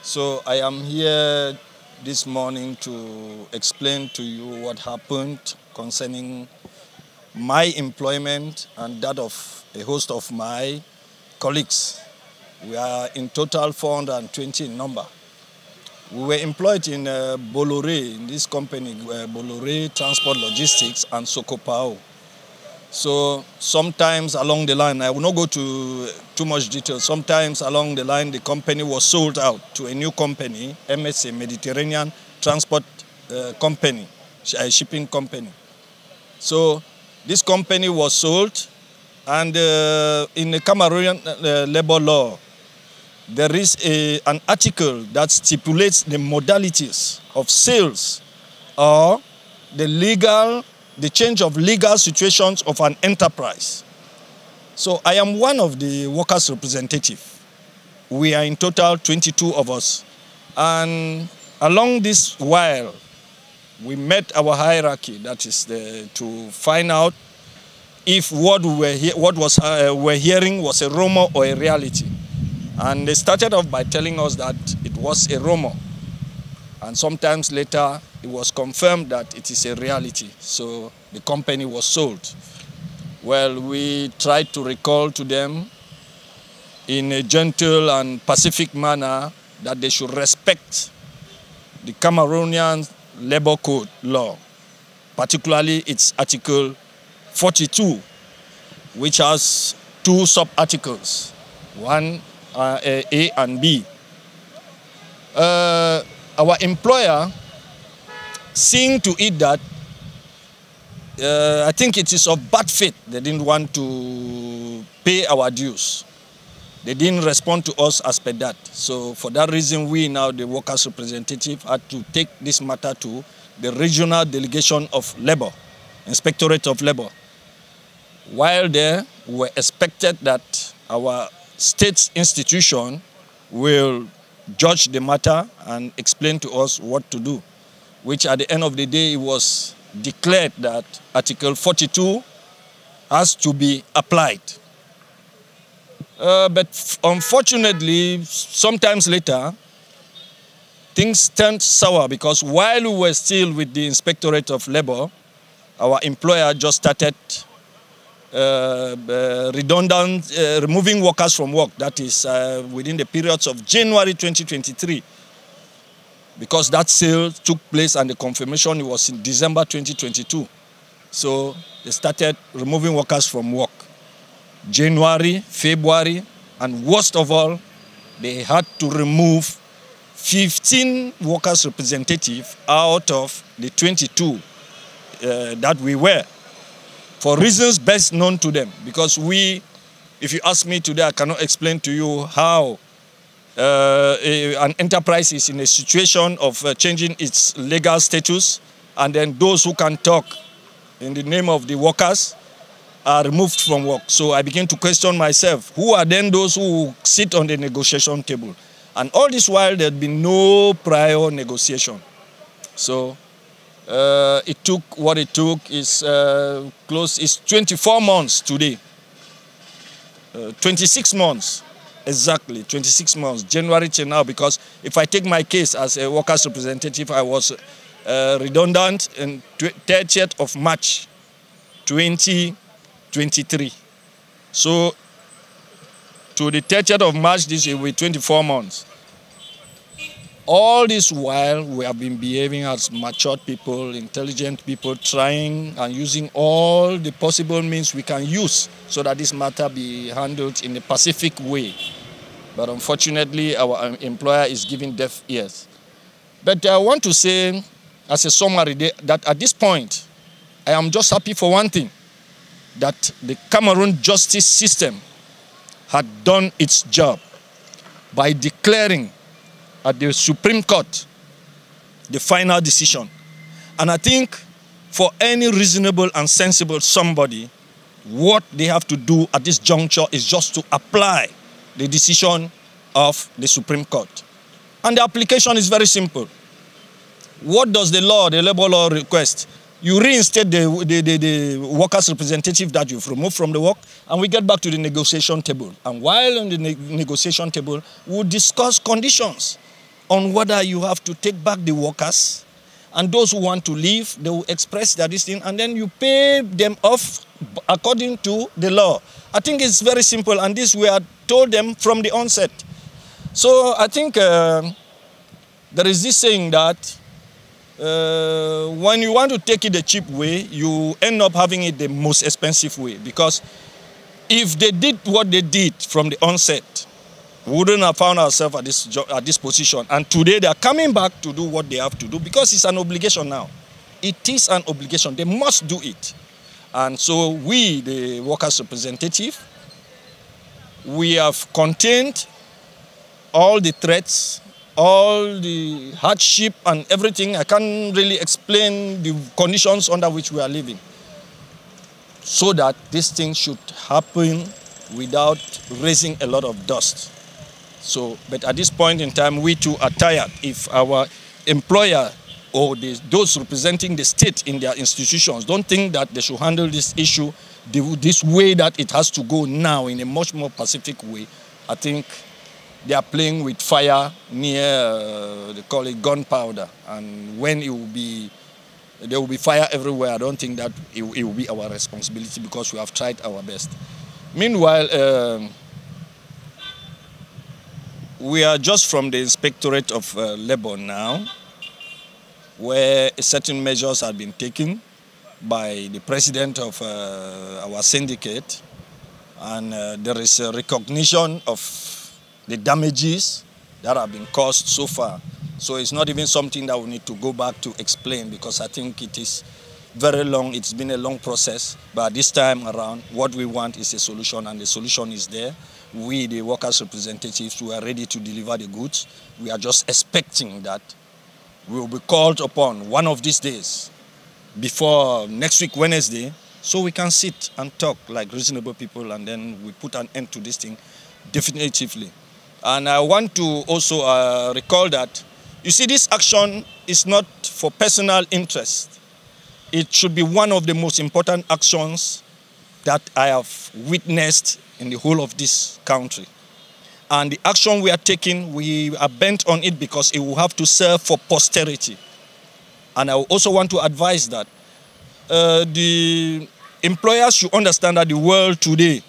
So I am here this morning to explain to you what happened concerning my employment and that of a host of my colleagues. We are in total 420 in number. We were employed in Bolloré, in this company, Bolloré Transport Logistics and Sokopao. So sometimes along the line, I will not go to too much detail, sometimes along the line the company was sold out to a new company, MSA, Mediterranean Transport Company, a shipping company. So this company was sold, and in the Cameroonian labor law, there is an article that stipulates the modalities of sales or the change of legal situations of an enterprise. So I am one of the workers' representatives. We are in total 22 of us. And along this while, we met our hierarchy, that is to find out if what we're hearing was a rumor or a reality. And they started off by telling us that it was a rumor. And sometimes later, it was confirmed that it is a reality. So the company was sold. Well, we tried to recall to them in a gentle and pacific manner that they should respect the Cameroonian Labor Code law, particularly its Article 42, which has two sub-articles, one A and B. Our employer, seeing to it that I think it is of bad faith, they didn't want to pay our dues. They didn't respond to us as per that. So for that reason, we now, the workers' representative, had to take this matter to the regional delegation of labor, Inspectorate of Labor. While there, we were expected that our state institution will judge the matter and explain to us what to do, which at the end of the day, it was declared that Article 42 has to be applied. But unfortunately, sometimes later, things turned sour because while we were still with the Inspectorate of Labor, our employer just started removing workers from work. That is within the periods of January 2023. Because that sale took place and the confirmation was in December 2022. So they started removing workers from work. January, February, and worst of all, they had to remove 15 workers' representatives out of the 22 that we were, for reasons best known to them. Because if you ask me today, I cannot explain to you how an enterprise is in a situation of changing its legal status, and then those who can talk in the name of the workers are removed from work. So I begin to question myself, who are then those who sit on the negotiation table? And all this while, there had been no prior negotiation. So it took what it took. It's 24 months today. 26 months. Exactly, 26 months, January till now, because if I take my case as a workers' representative, I was redundant on 30th of March 2023. So to the 30th of March, this will be 24 months. All this while, we have been behaving as matured people, intelligent people, trying and using all the possible means we can use so that this matter be handled in a pacific way. But unfortunately, our employer is giving deaf ears. But I want to say, as a summary, that at this point, I am just happy for one thing, that the Cameroon justice system had done its job by declaring at the Supreme Court the final decision. And I think for any reasonable and sensible somebody, what they have to do at this juncture is just to apply the decision of the Supreme Court. And the application is very simple. What does the labor law request? You reinstate the workers' representative that you've removed from the work, and we get back to the negotiation table. And while on the negotiation table, we'll discuss conditions. on whether you have to take back the workers, and those who want to leave, they will express their this thing, and then you pay them off according to the law. I think it's very simple, and this we are told them from the onset. So I think there is this saying that when you want to take it the cheap way, you end up having it the most expensive way. Because if they did what they did from the onset, we wouldn't have found ourselves at this position. And today they are coming back to do what they have to do because it's an obligation now. It is an obligation. They must do it. And so we, the workers' representative, we have contained all the threats, all the hardship and everything. I can't really explain the conditions under which we are living, so that this thing should happen without raising a lot of dust. So, but at this point in time, we too are tired. If our employer or those representing the state in their institutions don't think that they should handle this issue this way that it has to go now in a much more pacific way, I think they are playing with fire near, they call it gunpowder. And when it will be, there will be fire everywhere, I don't think that it will be our responsibility because we have tried our best. Meanwhile, we are just from the Inspectorate of Labour now, where certain measures have been taken by the president of our syndicate, and there is a recognition of the damages that have been caused so far. So it's not even something that we need to go back to explain, because I think it is very long, it's been a long process, but this time around what we want is a solution, and the solution is there. We, the workers' representatives, we are ready to deliver the goods. We are just expecting that we will be called upon one of these days, before next week, Wednesday, so we can sit and talk like reasonable people, and then we put an end to this thing definitively. And I want to also recall that, you see, this action is not for personal interest. It should be one of the most important actions that I have witnessed in the whole of this country. And the action we are taking, we are bent on it because it will have to serve for posterity. And I also want to advise that the employers should understand that the world today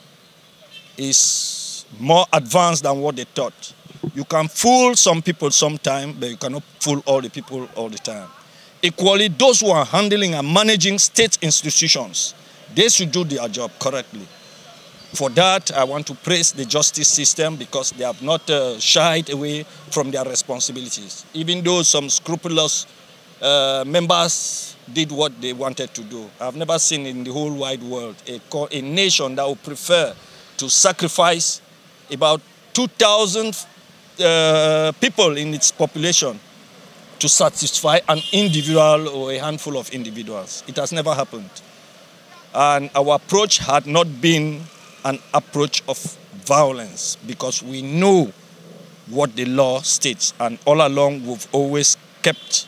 is more advanced than what they thought. You can fool some people sometime, but you cannot fool all the people all the time. Equally, those who are handling and managing state institutions, they should do their job correctly. For that, I want to praise the justice system because they have not shied away from their responsibilities. Even though some scrupulous members did what they wanted to do. I've never seen in the whole wide world a nation that would prefer to sacrifice about 2,000 people in its population to satisfy an individual or a handful of individuals. It has never happened. And our approach had not been an approach of violence, because we know what the law states, and all along we've always kept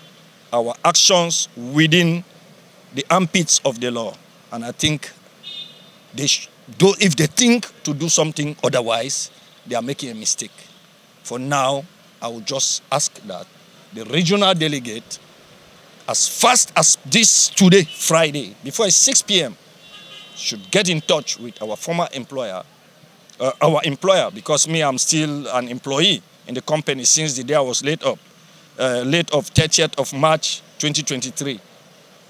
our actions within the armpits of the law. And I think if they think to do something otherwise, they are making a mistake. For now, I would just ask that the regional delegate, as fast as this today, Friday, before it's 6 p.m., should get in touch with our former employer, because me, I'm still an employee in the company since the day I was laid off 30th of March 2023.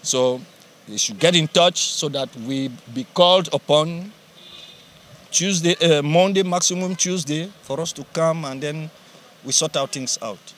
So they should get in touch so that we be called upon Monday, maximum Tuesday, for us to come, and then we sort out things out.